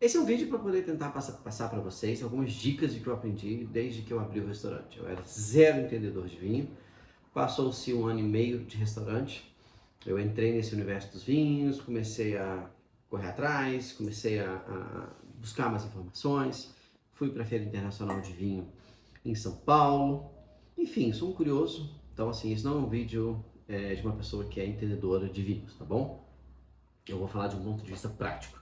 Esse é um vídeo para poder tentar passar para vocês algumas dicas de que eu aprendi desde que eu abri o restaurante. Eu era zero entendedor de vinho, passou-se 1 ano e meio de restaurante, eu entrei nesse universo dos vinhos, comecei a correr atrás, comecei a buscar mais informações, fui para a Feira Internacional de Vinho em São Paulo, enfim, sou um curioso, então assim, isso não é um vídeo de uma pessoa que é entendedora de vinhos, tá bom? Eu vou falar de um ponto de vista prático.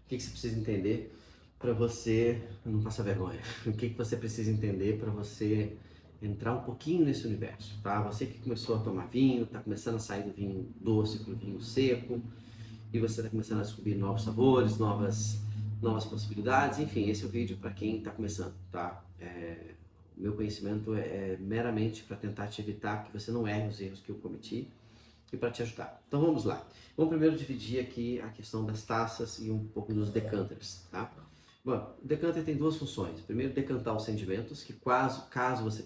O que você precisa entender para você não passar vergonha? O que você precisa entender para você entrar um pouquinho nesse universo, tá? Você que começou a tomar vinho, está começando a sair do vinho doce para o vinho seco, e você está começando a descobrir novos sabores, novas possibilidades, enfim, esse é o vídeo para quem está começando, tá? O meu conhecimento é meramente para tentar te evitar que você não erre os erros que eu cometi e para te ajudar. Então vamos lá. Vamos primeiro dividir aqui a questão das taças e um pouco dos decanters, tá? Bom, o decanter tem duas funções. Primeiro, decantar os sedimentos, que caso você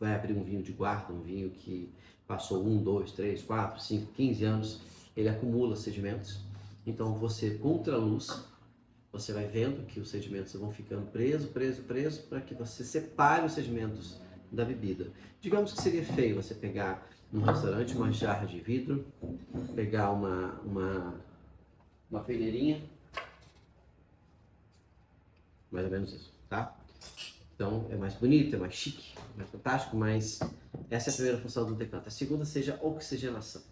vai abrir um vinho de guarda, um vinho que passou 1, 2, 3, 4, 5, 15 anos, ele acumula sedimentos. Então você, contra a luz, você vai vendo que os sedimentos vão ficando presos, para que você separe os sedimentos da bebida. Digamos que seria feio você pegar num restaurante uma jarra de vidro, pegar uma peneirinha, mais ou menos isso, tá? Então é mais bonito, é mais chique, é mais fantástico, mas essa é a primeira função do decanter. A segunda seja a oxigenação.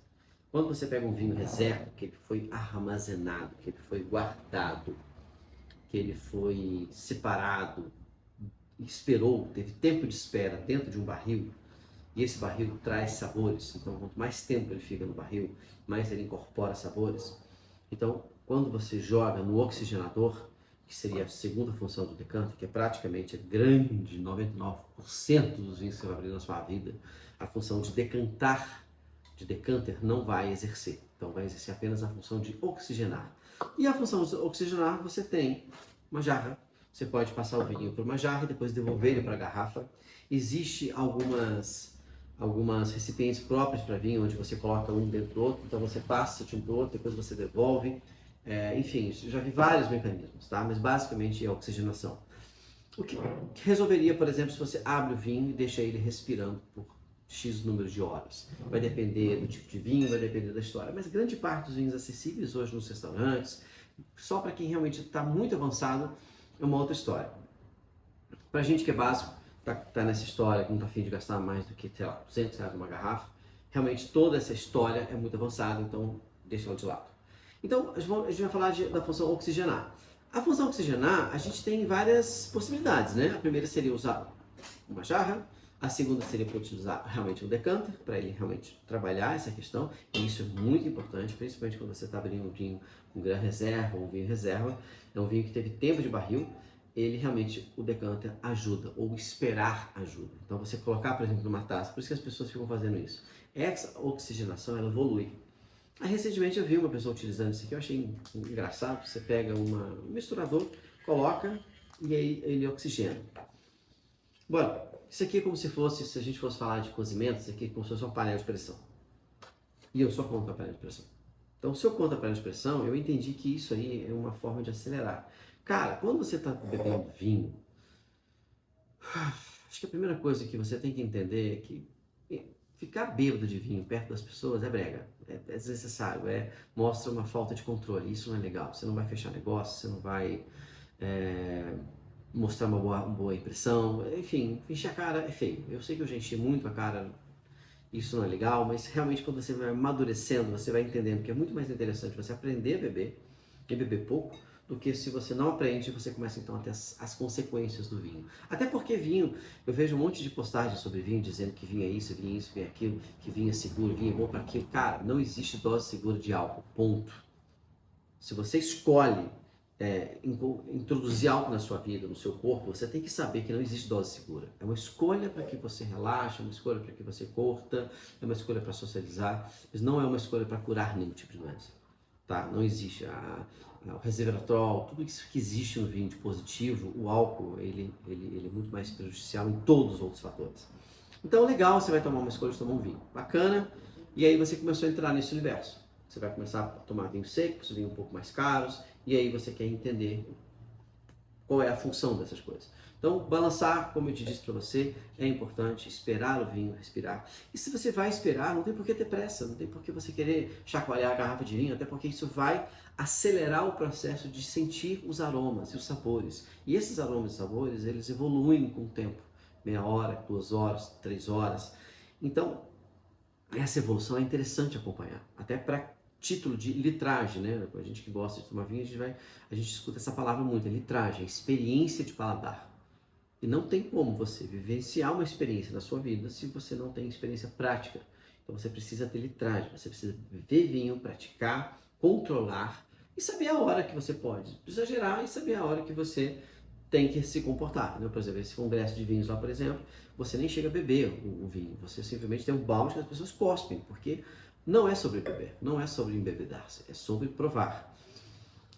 Quando você pega um vinho reserva, que ele foi armazenado, que ele foi guardado, que ele foi separado, esperou, teve tempo de espera dentro de um barril, e esse barril traz sabores, então quanto mais tempo ele fica no barril, mais ele incorpora sabores. Então, quando você joga no oxigenador, que seria a segunda função do decanter, que é praticamente a grande 99% dos vinhos que você vai abrir na sua vida, a função de decantar, de decanter, não vai exercer. Então vai exercer apenas a função de oxigenar. E a função de oxigenar, você tem uma jarra, você pode passar o vinho por uma jarra e depois devolver ele para a garrafa. Existe algumas recipientes próprios para vinho, onde você coloca um dentro do outro, então você passa de um para o outro, depois você devolve. Enfim, já vi vários mecanismos, tá? Mas basicamente é a oxigenação. O que resolveria, por exemplo, se você abre o vinho e deixa ele respirando por X número de horas. Vai depender do tipo de vinho, vai depender da história. Mas grande parte dos vinhos acessíveis hoje nos restaurantes, só para quem realmente está muito avançado, é uma outra história. Pra gente que é básico, tá nessa história, que não tá afim de gastar mais do que, sei lá, R$ 200 numa garrafa, realmente toda essa história é muito avançada, então deixa ela de lado. Então, a gente vai falar da função oxigenar. A função oxigenar, a gente tem várias possibilidades, né? A primeira seria usar uma jarra, a segunda seria para utilizar realmente um decanter, para ele realmente trabalhar essa questão, e isso é muito importante, principalmente quando você está abrindo um vinho com gran reserva, ou um vinho reserva, é um vinho que teve tempo de barril, ele realmente, o decanter ajuda, ou esperar ajuda. Então você colocar, por exemplo, numa taça, por isso que as pessoas ficam fazendo isso. Essa oxigenação, ela evolui. Aí recentemente eu vi uma pessoa utilizando isso aqui, eu achei engraçado, você pega um misturador, coloca, e aí ele oxigena. Bom, isso aqui é como se fosse, se a gente fosse falar de cozimento, isso aqui é como se fosse uma panela de pressão. E eu só conto a panela de pressão. Então, se eu conto a panela de pressão, eu entendi que isso aí é uma forma de acelerar. Cara, quando você está bebendo vinho, acho que a primeira coisa que você tem que entender é que ficar bêbado de vinho perto das pessoas é brega, é desnecessário, mostra uma falta de controle, isso não é legal. Você não vai fechar negócio, você não vai mostrar uma boa impressão, enfim, encher a cara é feio. Eu sei que eu já enchi muito a cara, isso não é legal, mas realmente quando você vai amadurecendo, você vai entendendo que é muito mais interessante você aprender a beber, e beber pouco, do que se você não aprende, você começa então a ter as consequências do vinho. Até porque vinho, eu vejo um monte de postagens sobre vinho, dizendo que vinho é isso, vinho é aquilo, que vinho é seguro, vinho é bom para aquilo. Cara, não existe dose segura de álcool, ponto. Se você escolhe introduzir álcool na sua vida, no seu corpo, você tem que saber que não existe dose segura. É uma escolha para que você relaxe, é uma escolha para que você curta, é uma escolha para socializar, mas não é uma escolha para curar nenhum tipo de doença. Tá? Não existe. O resveratrol, tudo isso que existe no vinho de positivo, o álcool, ele é muito mais prejudicial em todos os outros fatores. Então, legal, você vai tomar uma escolha de tomar um vinho. Bacana. E aí você começou a entrar nesse universo. Você vai começar a tomar vinhos secos, vinhos um pouco mais caros, e aí você quer entender qual é a função dessas coisas. Então, balançar, como eu te disse para você, é importante, esperar o vinho respirar. E se você vai esperar, não tem por que ter pressa, não tem por que você querer chacoalhar a garrafa de vinho, até porque isso vai acelerar o processo de sentir os aromas e os sabores. E esses aromas e sabores, eles evoluem com o tempo. Meia hora, 2 horas, 3 horas. Então, essa evolução é interessante acompanhar, até para título de litragem, né? A gente que gosta de tomar vinho, a gente escuta essa palavra muito, é litragem, experiência de paladar. E não tem como você vivenciar uma experiência na sua vida se você não tem experiência prática. Então você precisa ter litragem, você precisa beber vinho, praticar, controlar e saber a hora que você pode exagerar e saber a hora que você tem que se comportar. Né? Por exemplo, esse congresso de vinhos lá, por exemplo, você nem chega a beber o vinho, você simplesmente tem um balde que as pessoas cospem, porque não é sobre beber, não é sobre embebedar-se, é sobre provar.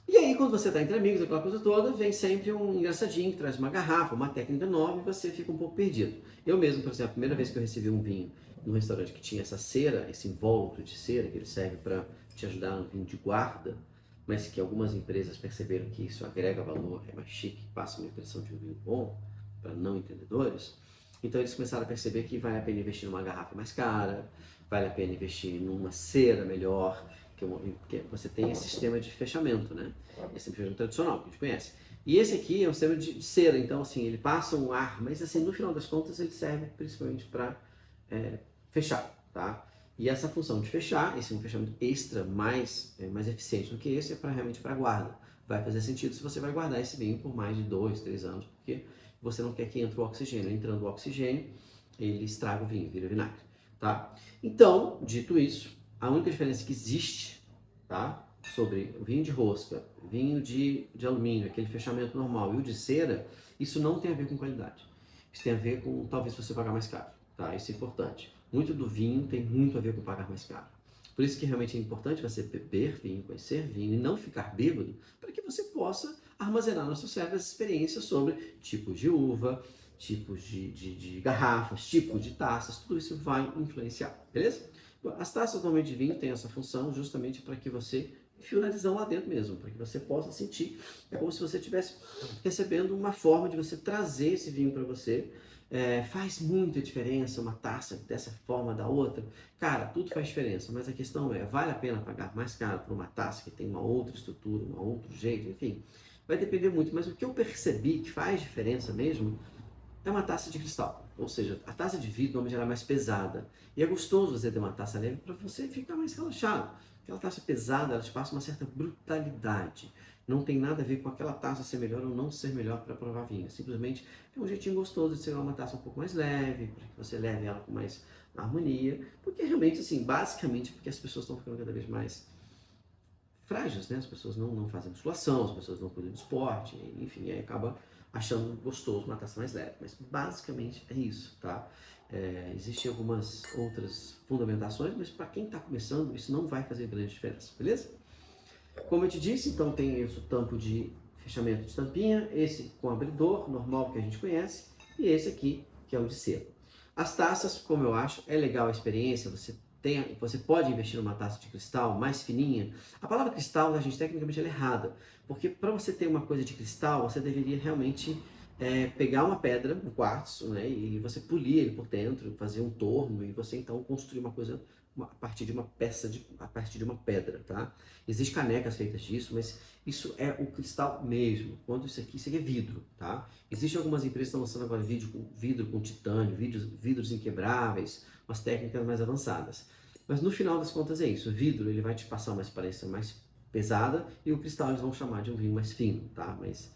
E aí, quando você está entre amigos, aquela coisa toda, vem sempre um engraçadinho que traz uma garrafa, uma técnica nova e você fica um pouco perdido. Eu mesmo, por exemplo, a primeira vez que eu recebi um vinho num restaurante que tinha essa cera, esse invólucro de cera que ele serve para te ajudar no vinho de guarda, mas que algumas empresas perceberam que isso agrega valor, é mais chique, passa uma impressão de um vinho bom para não entendedores. Então eles começaram a perceber que vale a pena investir numa garrafa mais cara, vale a pena investir numa cera melhor, porque você tem esse sistema de fechamento, né? Esse fechamento tradicional que a gente conhece. E esse aqui é um sistema de cera, então assim, ele passa um ar, mas assim, no final das contas ele serve principalmente para fechar, tá? E essa função de fechar, esse é um fechamento extra mais eficiente do que esse, é realmente para guarda. Vai fazer sentido se você vai guardar esse vinho por mais de 2, 3 anos, porque você não quer que entre o oxigênio. Entrando o oxigênio, ele estraga o vinho, vira vinagre, tá? Então, dito isso, a única diferença que existe, tá, sobre o vinho de rosca, vinho de alumínio, aquele fechamento normal e o de cera, isso não tem a ver com qualidade. Isso tem a ver com talvez você pagar mais caro, tá? Isso é importante. Muito do vinho tem muito a ver com pagar mais caro. Por isso que realmente é importante você beber vinho, conhecer vinho e não ficar bêbado, para que você possa armazenar no seu cérebro essa experiência sobre tipos de uva, tipos de garrafas, tipos de taças, tudo isso vai influenciar, beleza? As taças normalmente de vinho têm essa função justamente para que você enfie o narizão lá dentro mesmo, para que você possa sentir. É como se você estivesse recebendo uma forma de você trazer esse vinho para você. Faz muita diferença uma taça dessa forma da outra. Cara, tudo faz diferença, mas a questão é, vale a pena pagar mais caro por uma taça que tem uma outra estrutura, um outro jeito, enfim. Vai depender muito, mas o que eu percebi que faz diferença mesmo é uma taça de cristal, ou seja, a taça de vidro normalmente ela é mais pesada. E é gostoso você ter uma taça leve para você ficar mais relaxado. Aquela taça pesada, ela te passa uma certa brutalidade. Não tem nada a ver com aquela taça ser melhor ou não ser melhor para provar vinho. Simplesmente é um jeitinho gostoso de ser uma taça um pouco mais leve, para que você leve ela com mais harmonia. Porque realmente, assim, basicamente porque as pessoas estão ficando cada vez mais frágeis, né? As pessoas não fazem musculação, as pessoas não cuidam do esporte, enfim, aí acaba achando gostoso uma taça mais leve. Mas basicamente é isso, tá? Existem algumas outras fundamentações, mas para quem está começando, isso não vai fazer grande diferença, beleza? Como eu te disse, então tem esse tampo de fechamento de tampinha, esse com abridor normal que a gente conhece, e esse aqui que é o de cera. As taças, como eu acho, é legal a experiência, você pode investir numa taça de cristal mais fininha. A palavra cristal, a gente tecnicamente ela é errada, porque para você ter uma coisa de cristal, você deveria realmente pegar uma pedra, um quartzo, né, e você polir ele por dentro, fazer um torno, e você então construir uma coisa a partir de uma a partir de uma pedra, tá? Existem canecas feitas disso, mas isso é o cristal mesmo. Quando isso aqui é vidro, tá? Existem algumas empresas que estão lançando agora vidro com titânio, vidros inquebráveis, umas técnicas mais avançadas. Mas no final das contas é isso. O vidro ele vai te passar uma experiência mais pesada e o cristal eles vão chamar de um vinho mais fino, tá? Mas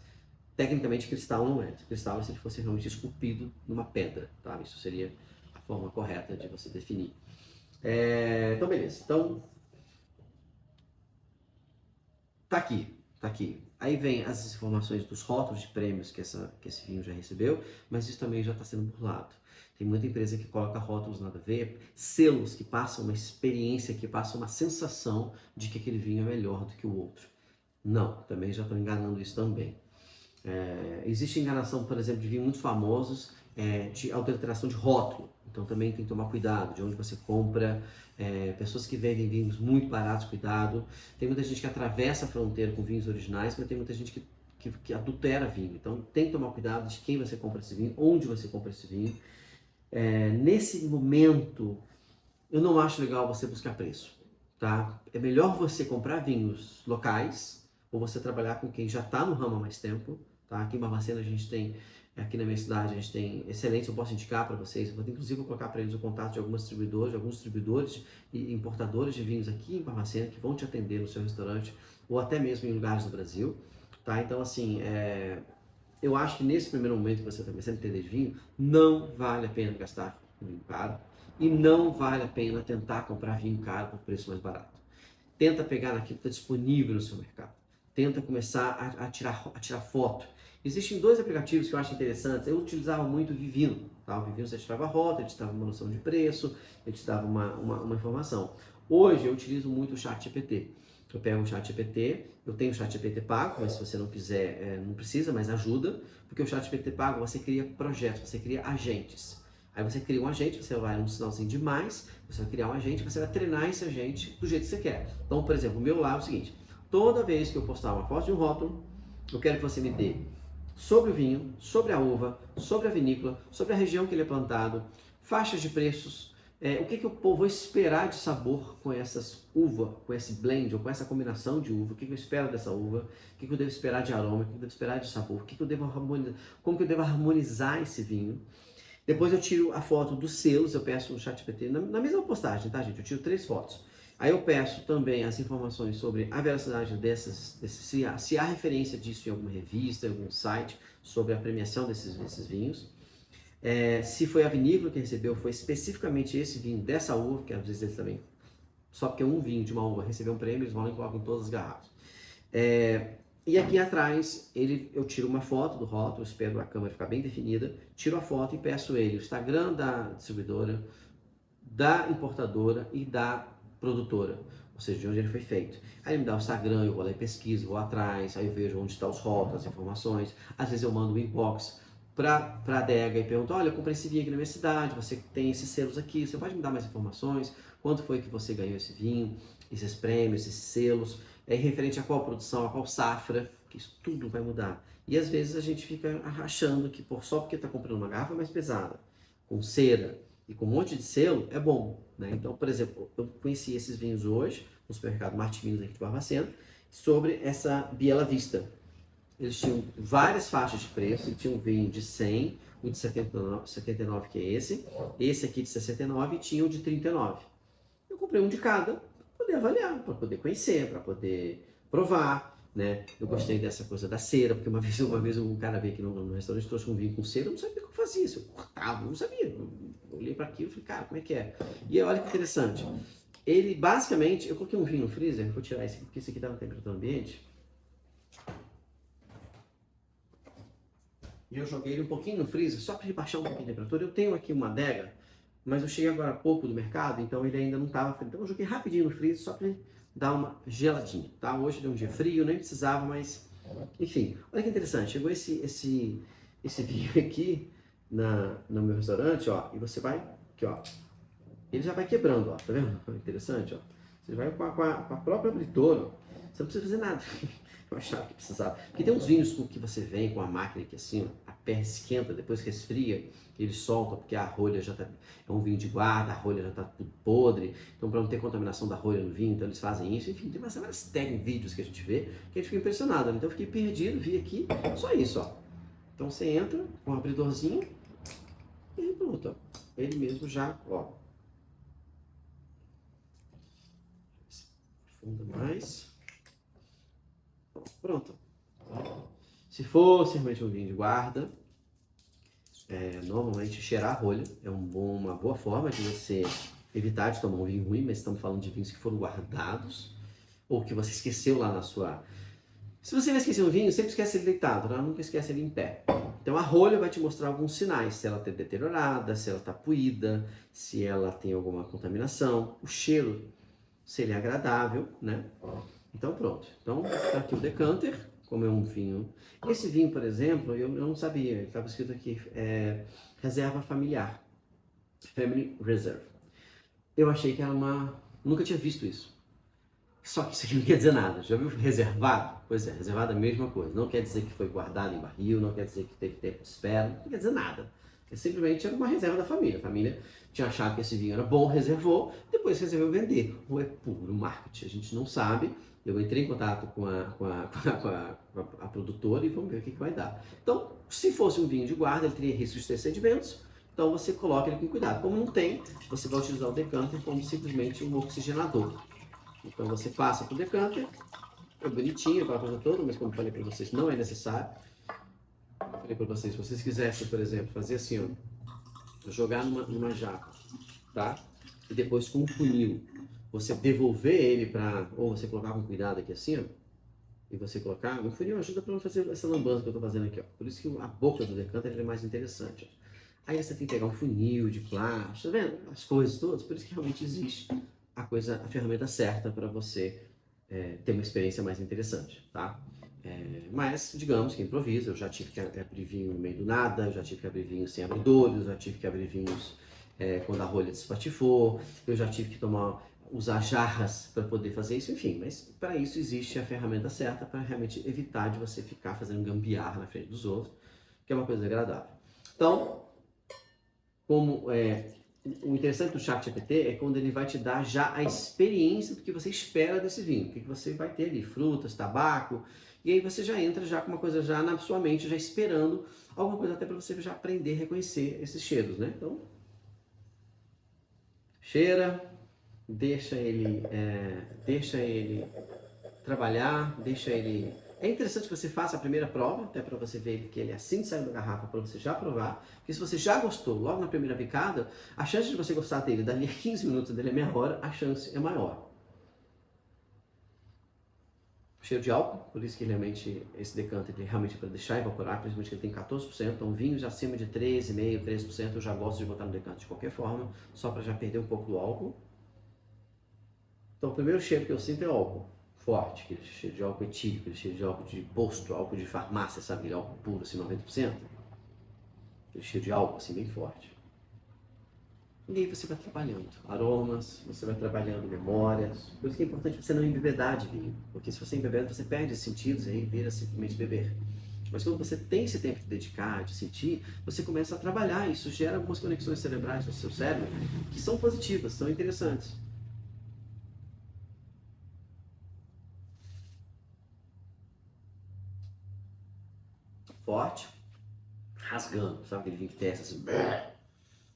tecnicamente cristal não é. Cristal é se ele fosse realmente esculpido numa pedra, tá? Isso seria a forma correta de você definir. Então beleza. Então tá aqui. Aí vem as informações dos rótulos de prêmios que esse vinho já recebeu, mas isso também já está sendo burlado. Tem muita empresa que coloca rótulos nada a ver, selos que passam uma experiência, que passam uma sensação de que aquele vinho é melhor do que o outro. Não, também já estão enganando isso também. Existe enganação, por exemplo, de vinhos muito famosos, de adulteração de rótulo. Então também tem que tomar cuidado de onde você compra. Pessoas que vendem vinhos muito baratos, cuidado. Tem muita gente que atravessa a fronteira com vinhos originais, mas tem muita gente que que adultera vinho. Então tem que tomar cuidado de quem você compra esse vinho, onde você compra esse vinho. Nesse momento, eu não acho legal você buscar preço, tá? É melhor você comprar vinhos locais ou você trabalhar com quem já está no ramo há mais tempo, tá? Aqui em Barbacena a gente tem, aqui na minha cidade, a gente tem excelentes, eu posso indicar para vocês, eu vou inclusive colocar para eles o contato de alguns distribuidores e importadores de vinhos aqui em Barbacena que vão te atender no seu restaurante ou até mesmo em lugares do Brasil, tá? Então, assim, eu acho que nesse primeiro momento que você está começando a entender de vinho, não vale a pena gastar com vinho caro e não vale a pena tentar comprar vinho caro por preço mais barato. Tenta pegar naquilo que está disponível no seu mercado. Tenta começar a tirar foto. Existem dois aplicativos que eu acho interessantes. Eu utilizava muito o Vivino. Tá? O Vivino você tirava rota, ele te dava uma noção de preço, ele te dava uma informação. Hoje eu utilizo muito o ChatGPT. Eu pego o ChatGPT, eu tenho o ChatGPT pago, mas se você não quiser, não precisa, mas ajuda, porque o ChatGPT pago você cria projetos, você cria agentes. Aí você cria um agente, você vai um sinalzinho de mais, você vai criar um agente, você vai treinar esse agente do jeito que você quer. Então, por exemplo, o meu lá é o seguinte, toda vez que eu postar uma foto de um rótulo, eu quero que você me dê sobre o vinho, sobre a uva, sobre a vinícola, sobre a região que ele é plantado, faixas de preços, o que eu vou esperar de sabor com essas uvas, com esse blend ou com essa combinação de uva, o que eu espero dessa uva, o que eu devo esperar de aroma, o que eu devo esperar de sabor, o que eu devo harmonizar, como que eu devo harmonizar esse vinho. Depois eu tiro a foto dos selos, eu peço no ChatGPT, na mesma postagem, tá, gente? Eu tiro 3 fotos. Aí eu peço também as informações sobre a veracidade se há referência disso em alguma revista, em algum site, sobre a premiação desses vinhos. Se foi a vinícola que recebeu, foi especificamente esse vinho dessa uva, que às vezes eles também, só porque um vinho de uma uva recebeu um prêmio, eles vão lá e colocam em todas as garrafas. E aqui atrás eu tiro uma foto do rótulo, espero a câmera ficar bem definida, tiro a foto e peço ele o Instagram da distribuidora, da importadora e da produtora, ou seja, de onde ele foi feito. Aí ele me dá o Instagram, eu vou lá e pesquiso, vou atrás, aí eu vejo onde estão os rótulos, as informações. Às vezes eu mando um inbox para a adega e pergunto, olha, eu comprei esse vinho aqui na minha cidade, você tem esses selos aqui, você pode me dar mais informações? Quanto foi que você ganhou esse vinho, esses prêmios, esses selos? Referente a qual produção, a qual safra, que isso tudo vai mudar. E às vezes a gente fica achando que só porque está comprando uma garrafa mais pesada, com cera e com um monte de selo, é bom. Né? Então, por exemplo, eu conheci esses vinhos hoje, no supermercado Martins aqui de Barbacena, sobre essa Biela Vista. Eles tinham várias faixas de preço, tinha um vinho de 100, um de 79 que é esse aqui de 69 e tinha um de 39. Eu comprei um de cada para poder avaliar, para poder conhecer, para poder provar, né? Eu gostei dessa coisa da cera, porque uma vez um cara veio aqui no restaurante, trouxe um vinho com cera, eu não sabia como fazia isso, eu cortava, eu não sabia. Eu olhei para aquilo e falei, cara, como é que é? E olha que interessante, ele basicamente, eu coloquei um vinho no freezer, vou tirar esse aqui, porque esse aqui está na temperatura ambiente, e eu joguei ele um pouquinho no freezer, só para ele baixar um pouquinho a temperatura. Eu tenho aqui uma adega, mas eu cheguei agora há pouco do mercado, então ele ainda não estava frio. Então eu joguei rapidinho no freezer, só para ele dar uma geladinha, tá? Hoje deu um dia frio, nem precisava, mas... Enfim, olha que interessante, chegou esse vinho aqui no meu restaurante, ó, e você vai, aqui, ó, ele já vai quebrando, ó, tá vendo? Interessante, ó. Você vai com a própria abridora, ó, você não precisa fazer nada. Eu achava que precisava. Porque tem uns vinhos que você vem com a máquina que assim, ó, a pele esquenta, depois resfria, ele solta, porque a rolha já tá. É um vinho de guarda, a rolha já tá tudo podre. Então, para não ter contaminação da rolha no vinho, então eles fazem isso. Enfim, tem várias técnicas, vídeos que a gente vê, que a gente fica impressionado. Né? Então, eu fiquei perdido, vi aqui, só isso, ó. Então, você entra com um abridorzinho e aí pronto, ó. Ele mesmo já, ó. Afunda mais. Pronto. Se fosse realmente um vinho de guarda, normalmente cheirar a rolha é uma boa forma de você evitar de tomar um vinho ruim, mas estamos falando de vinhos que foram guardados ou que você esqueceu lá na sua... Se você vai esquecer um vinho, sempre esquece ele deitado, né? Nunca esquece ele em pé. Então a rolha vai te mostrar alguns sinais, se ela está deteriorada, se ela está puída, se ela tem alguma contaminação, o cheiro, se ele é agradável, né? Então pronto. Então está aqui o decanter, como é um vinho. Esse vinho, por exemplo, eu não sabia, estava escrito aqui, reserva familiar, Family Reserve. Eu achei que era nunca tinha visto isso. Só que isso aqui não quer dizer nada. Já viu reservado? Pois é, reservado é a mesma coisa. Não quer dizer que foi guardado em barril, não quer dizer que teve tempo de espera, não quer dizer nada. Simplesmente era uma reserva da família. A família tinha achado que esse vinho era bom, reservou, depois resolveu vender. Ou é puro marketing, a gente não sabe. Eu entrei em contato com a produtora e vamos ver o que vai dar. Então, se fosse um vinho de guarda, ele teria risco de ter sedimentos, então você coloca ele com cuidado. Como não tem, você vai utilizar o decanter como simplesmente um oxigenador. Então você passa para o decanter, é bonitinho, aquela coisa toda, mas como eu falei para vocês, não é necessário. Eu falei para vocês, se vocês quisessem, por exemplo, fazer assim, ó, jogar numa jaca, tá? E depois com um funil, você devolver ele para, ou você colocar com cuidado aqui assim, ó, e você colocar, o funil ajuda para não fazer essa lambança que eu estou fazendo aqui, ó. Por isso que a boca do decanter é mais interessante, ó. Aí você tem que pegar um funil de plástico, tá vendo? As coisas todas, por isso que realmente existe a ferramenta certa para você ter uma experiência mais interessante, tá? Mas, digamos que improvisa, eu já tive que abrir vinho no meio do nada, eu já tive que abrir vinho sem abridores, eu já tive que abrir vinhos quando a rolha despatifou, eu já tive que usar jarras para poder fazer isso, enfim, mas para isso existe a ferramenta certa para realmente evitar de você ficar fazendo gambiarra na frente dos outros, que é uma coisa agradável. Então, o interessante do ChatGPT é quando ele vai te dar já a experiência do que você espera desse vinho, o que você vai ter ali, frutas, tabaco, e aí você já entra já com uma coisa já na sua mente, já esperando alguma coisa até para você já aprender a reconhecer esses cheiros, né? Então, cheira, deixa ele trabalhar, deixa ele... É interessante que você faça a primeira prova, até para você ver que ele assim que saiu da garrafa, para você já provar. Porque se você já gostou logo na primeira picada, a chance de você gostar dele dali a 15 minutos, dele a meia hora, a chance é maior. Cheiro de álcool, por isso que realmente esse decanter ele realmente é para deixar evaporar, principalmente que ele tem 14%, então vinhos acima de 13,5%, 13% eu já gosto de botar no decanter de qualquer forma, só para já perder um pouco do álcool. Então o primeiro cheiro que eu sinto é álcool. Forte, aquele cheiro de álcool etílico, aquele cheiro de álcool de posto, álcool de farmácia, sabe? Aquele álcool puro, assim, 90%. Aquele cheiro de álcool, assim, bem forte. E aí você vai trabalhando aromas, você vai trabalhando memórias. Por isso que é importante você não embebedar de vinho. Porque se você embebeda, você perde os sentidos e aí vira simplesmente beber. Mas quando você tem esse tempo de dedicar, de sentir, você começa a trabalhar. Isso gera algumas conexões cerebrais no seu cérebro que são positivas, são interessantes. Forte, rasgando, sabe aquele vinho que testa assim,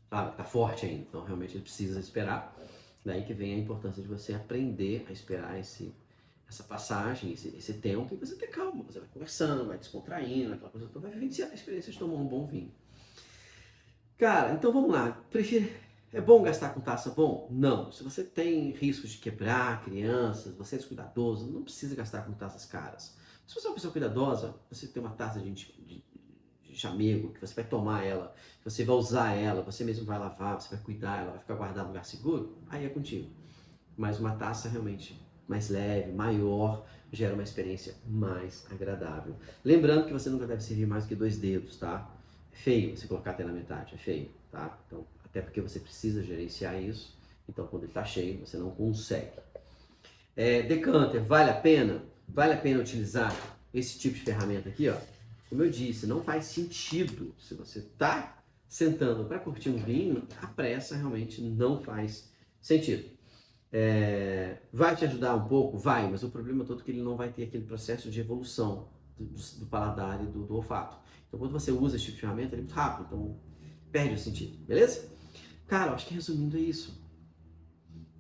sabe, tá forte ainda, então realmente ele precisa esperar. Daí que vem a importância de você aprender a esperar essa passagem, esse tempo, e você ter calma, você vai conversando, vai descontraindo, aquela coisa toda, vai vivenciar a experiência de tomar um bom vinho. Cara, então vamos lá, é bom gastar com taça bom? Não. Se você tem riscos de quebrar crianças, você é descuidadoso, não precisa gastar com taças caras. Se você é uma pessoa cuidadosa, você tem uma taça de chamego, que você vai tomar ela, que você vai usar ela, você mesmo vai lavar, você vai cuidar, ela vai ficar guardada em lugar seguro, aí é contigo. Mas uma taça realmente mais leve, maior, gera uma experiência mais agradável. Lembrando que você nunca deve servir mais do que 2 dedos, tá? É feio você colocar até na metade, é feio, tá? Então, até porque você precisa gerenciar isso, então quando ele está cheio, você não consegue. Decanter, vale a pena? Vale a pena utilizar esse tipo de ferramenta aqui, ó? Como eu disse, não faz sentido. Se você está sentando para curtir um vinho, a pressa realmente não faz sentido. Vai te ajudar um pouco? Vai, mas o problema todo é que ele não vai ter aquele processo de evolução do paladar e do olfato. Então, quando você usa esse tipo de ferramenta, ele é muito rápido, então perde o sentido, beleza? Cara, eu acho que resumindo é isso.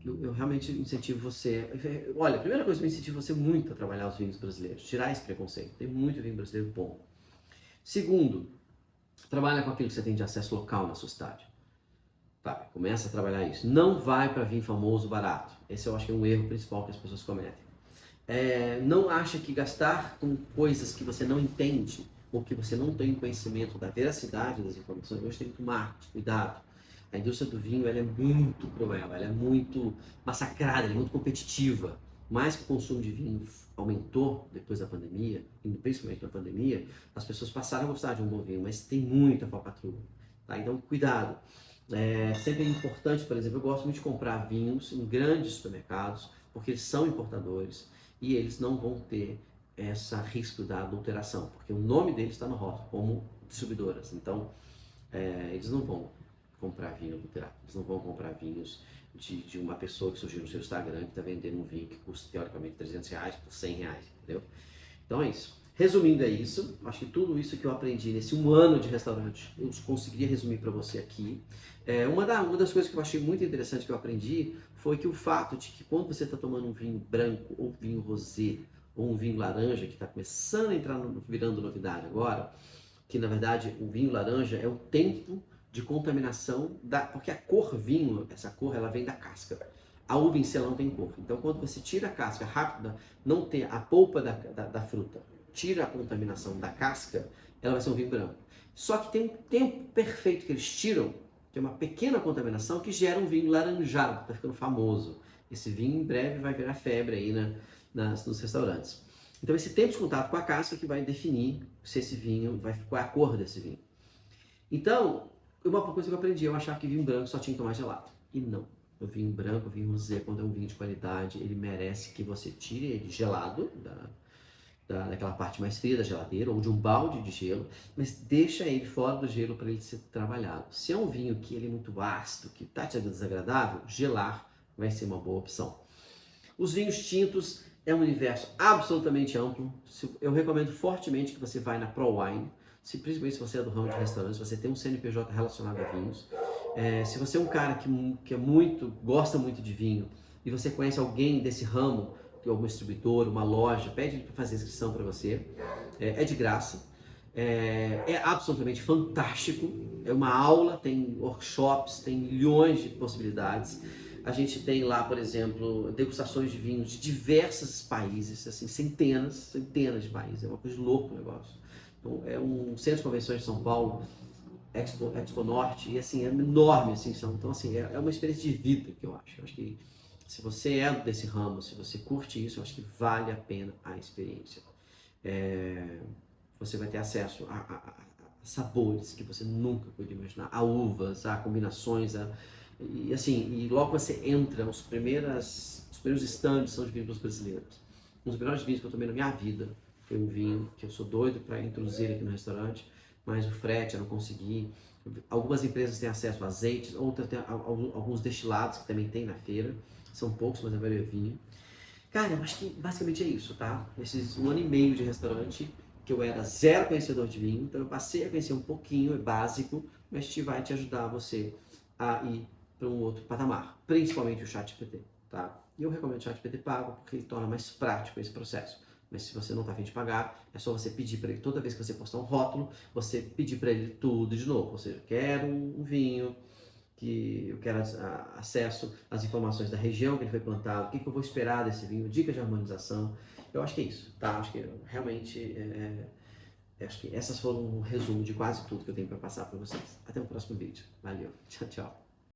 Eu realmente incentivo você. Olha, a primeira coisa que eu incentivo você muito a trabalhar os vinhos brasileiros, tirar esse preconceito. Tem muito vinho brasileiro bom. Segundo, trabalha com aquilo que você tem de acesso local na sua cidade. Tá, começa a trabalhar isso. Não vai para vinho famoso barato. Esse eu acho que é um erro principal que as pessoas cometem. Não acha que gastar com coisas que você não entende ou que você não tem conhecimento da veracidade das informações, hoje tem muito marketing, cuidado. A indústria do vinho ela é muito cruel, ela é muito massacrada, ela é muito competitiva. Mais que o consumo de vinho aumentou depois da pandemia, e principalmente na pandemia, as pessoas passaram a gostar de um bom vinho, mas tem muita falcatrua. Tá? Então, cuidado. Sempre é importante, por exemplo, eu gosto muito de comprar vinhos em grandes supermercados, porque eles são importadores e eles não vão ter esse risco da adulteração, porque o nome deles está no rótulo como distribuidoras. Então, eles não vão comprar vinho adulterado, eles não vão comprar vinhos de uma pessoa que surgiu no seu Instagram que está vendendo um vinho que custa teoricamente R$300 por R$100, entendeu? Então é isso. Resumindo, é isso. Acho que tudo isso que eu aprendi nesse 1 ano de restaurante, eu conseguiria resumir para você aqui. Uma das coisas que eu achei muito interessante que eu aprendi foi que o fato de que quando você está tomando um vinho branco, ou vinho rosé, ou um vinho laranja, que está começando a entrar, virando novidade agora, que na verdade o vinho laranja é o tempo de contaminação, porque a cor vinho, essa cor, ela vem da casca. A uva em si ela não tem cor. Então quando você tira a casca rápida, não tem a polpa da fruta, tira a contaminação da casca, ela vai ser um vinho branco. Só que tem um tempo perfeito que eles tiram, que é uma pequena contaminação, que gera um vinho laranjado, que está ficando famoso. Esse vinho em breve vai virar febre aí nos restaurantes. Então esse tempo de contato com a casca que vai definir se esse vinho, qual é a cor desse vinho. Então, uma coisa que eu aprendi, eu achava que vinho branco só tinha que tomar gelado. E não. O vinho branco, o vinho rosé, quando é um vinho de qualidade, ele merece que você tire ele gelado, daquela parte mais fria da geladeira, ou de um balde de gelo, mas deixa ele fora do gelo para ele ser trabalhado. Se é um vinho que ele é muito ácido, que está te desagradável, gelar vai ser uma boa opção. Os vinhos tintos é um universo absolutamente amplo. Eu recomendo fortemente que você vá na ProWine, principalmente se você é do ramo de restaurantes, se você tem um CNPJ relacionado a vinhos. Se você é um cara que gosta muito de vinho e você conhece alguém desse ramo, algum distribuidor, uma loja, pede ele para fazer inscrição para você. É de graça. É absolutamente fantástico. É uma aula, tem workshops, tem milhões de possibilidades. A gente tem lá, por exemplo, degustações de vinhos de diversos países, assim, centenas de países. É uma coisa de louco o negócio. Então, é um centro de convenções de São Paulo, Expo Norte, e assim, é enorme, assim, então assim, é uma experiência de vida que eu acho. Eu acho que se você é desse ramo, se você curte isso, eu acho que vale a pena a experiência. Você vai ter acesso a sabores que você nunca podia imaginar, a uvas, a combinações, e assim, e logo você entra, os primeiros estandes são de vinhos brasileiros. Um dos melhores vinhos que eu tomei na minha vida foi um vinho que eu sou doido para introduzir aqui no restaurante, mas o frete eu não consegui. Algumas empresas têm acesso a azeites, outras têm alguns destilados que também tem na feira. São poucos, mas a maioria é vinho. Cara, eu acho que basicamente é isso, tá? Esses 1 ano e meio de restaurante, que eu era zero conhecedor de vinho, então eu passei a conhecer um pouquinho, é básico, mas vai te ajudar você a ir para um outro patamar, principalmente o ChatGPT, tá? E eu recomendo o ChatGPT pago porque ele torna mais prático esse processo. Mas se você não está a fim de pagar, é só você pedir para ele, toda vez que você postar um rótulo, você pedir para ele tudo de novo. Ou seja, quero um vinho, que eu quero acesso às informações da região que ele foi plantado, o que eu vou esperar desse vinho, dicas de harmonização. Eu acho que é isso, tá? Acho que realmente, acho que essas foram um resumo de quase tudo que eu tenho para passar para vocês. Até o próximo vídeo. Valeu, tchau, tchau.